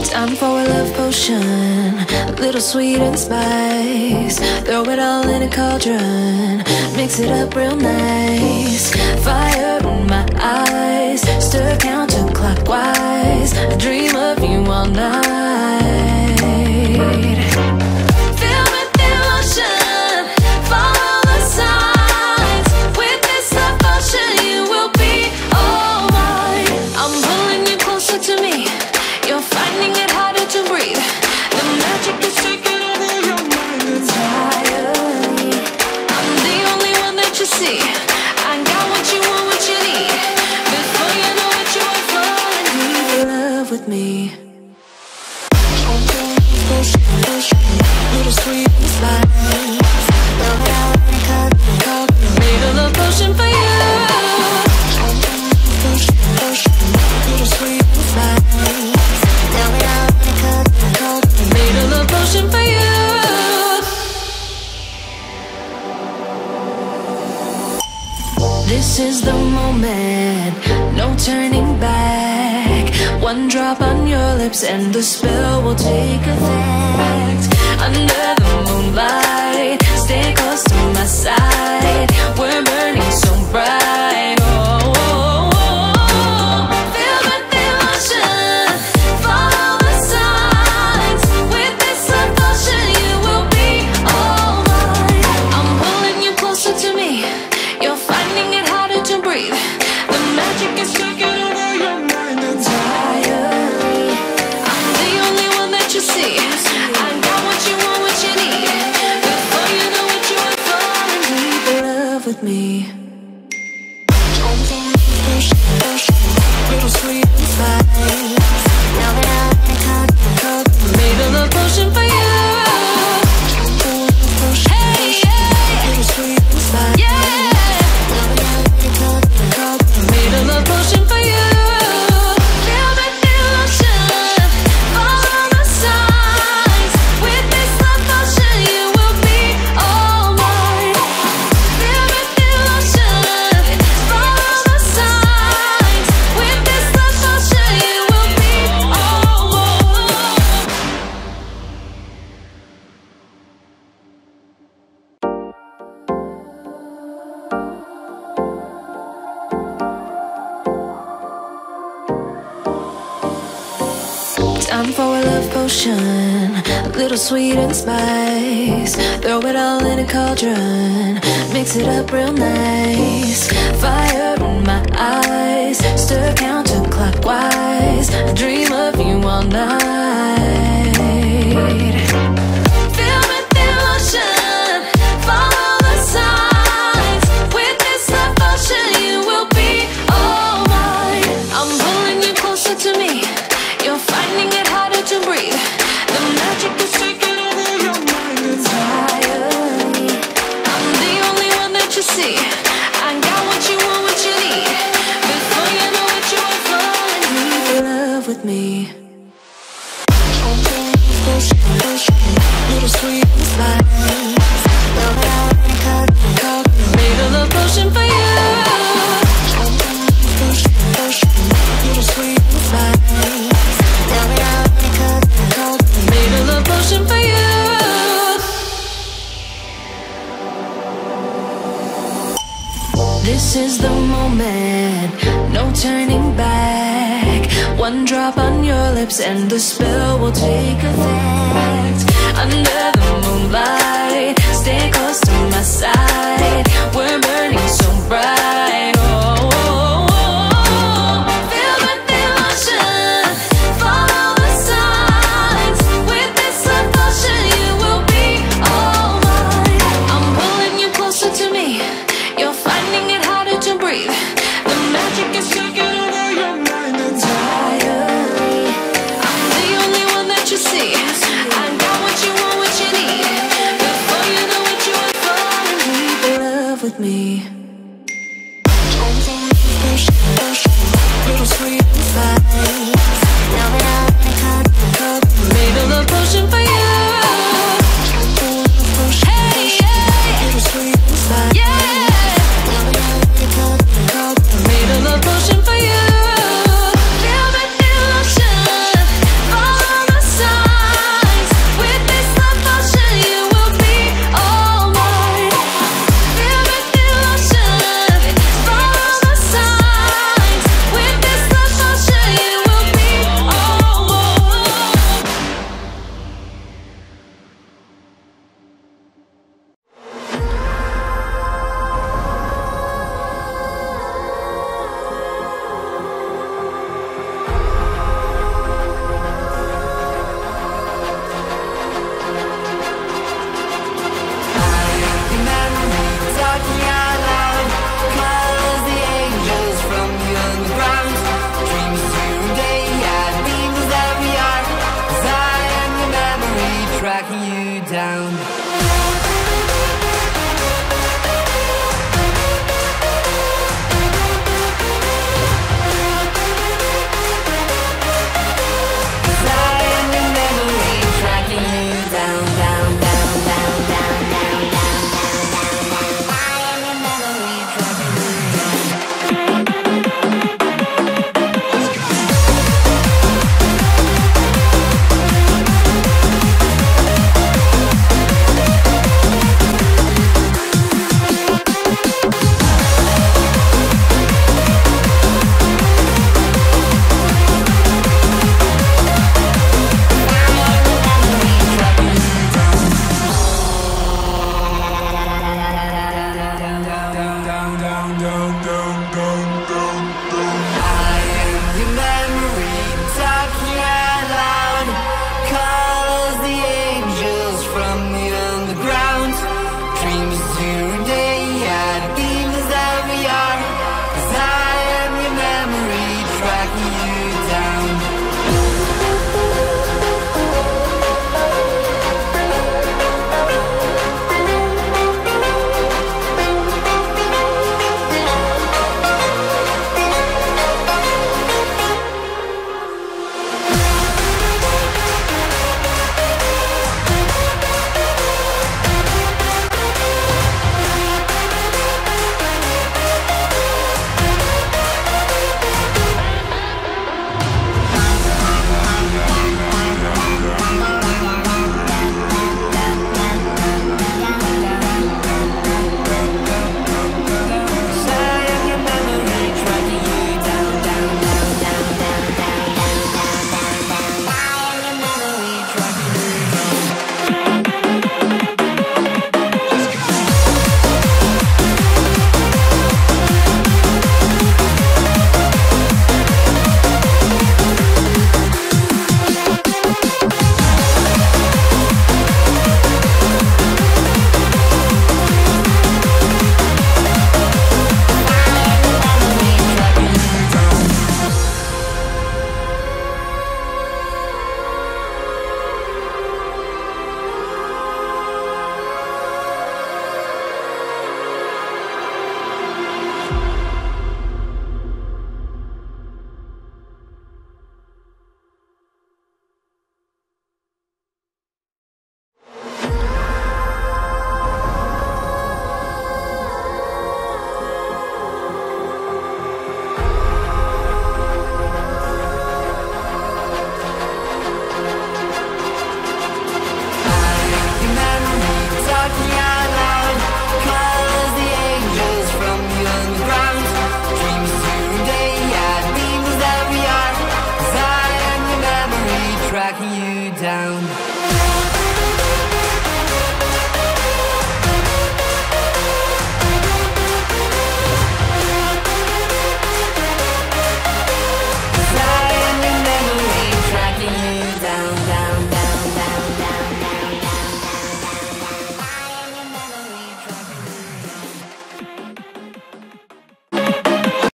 Time for a love potion, a little sweet and spice. Throw it all in a cauldron, mix it up real nice. Fire in my eyes, stir counterclockwise. I dream of you all night. Fill with emotion, follow the signs. With this love potion, you will be all mine. I'm pulling you closer to me. You're finding it harder to breathe. The magic is taking over your mind entirely. I'm the only one that you see. I got what you want, what you need. Before you know it, you are falling deep in love with me. Little sweet and spice. Made a love potion for you. Little sweet and spice. Made a love potion for you. This is the moment, no turning back. One drop on your lips and the spell will take effect. Under the moonlight, stay close to my side. We're burning so bright. Oh, oh, oh, oh. Feel with emotion, follow the signs. With this love potion, you will be all mine. I'm pulling you closer to me. You're finding it harder to breathe. The magic is taking over your mind entirely. I'm the only one that you see. I got what you want, what you need. Before you know it, you are falling deep in love with me. Little sweet and spice. Made a love potion for you. Hey, yeah. Little sweet and spice. Yeah. Made a love potion for you. Feel the emotion, follow the signs. With this love potion, you will be all mine. Feel the emotion, follow the signs. With this love potion, you will be all mine. Time for a love potion, a little sweet and spice. Throw it all in a cauldron, mix it up real nice. Fire in my eyes, stir counterclockwise. I dream of you all night. Fill with emotion, follow the signs. With this love potion, you will be all mine. I'm pulling you closer to me. You're finding it harder to breathe. The magic is taking over your mind entirely. I'm the only one that you see. I got what you want, what you need. Before you know it, you are falling deep in love with me. Little sweet and spice. Made a love potion for you. Little sweet and spice. Made a love potion for you. This is the moment, no turning back. One drop on your lips and the spell will take effect. Under the moonlight, stay close to my side. We're burning so bright. Oh, oh, oh, oh. Feel the emotion, follow the signs. With this love potion, you will be all mine. I'm pulling you closer to me. You're finding it harder to breathe. The magic is taking over your mind entirely. I'm the only one that you see. I got what you want, what you need. Before you know it, you are falling deep in love with me. Little sweet and spice. down.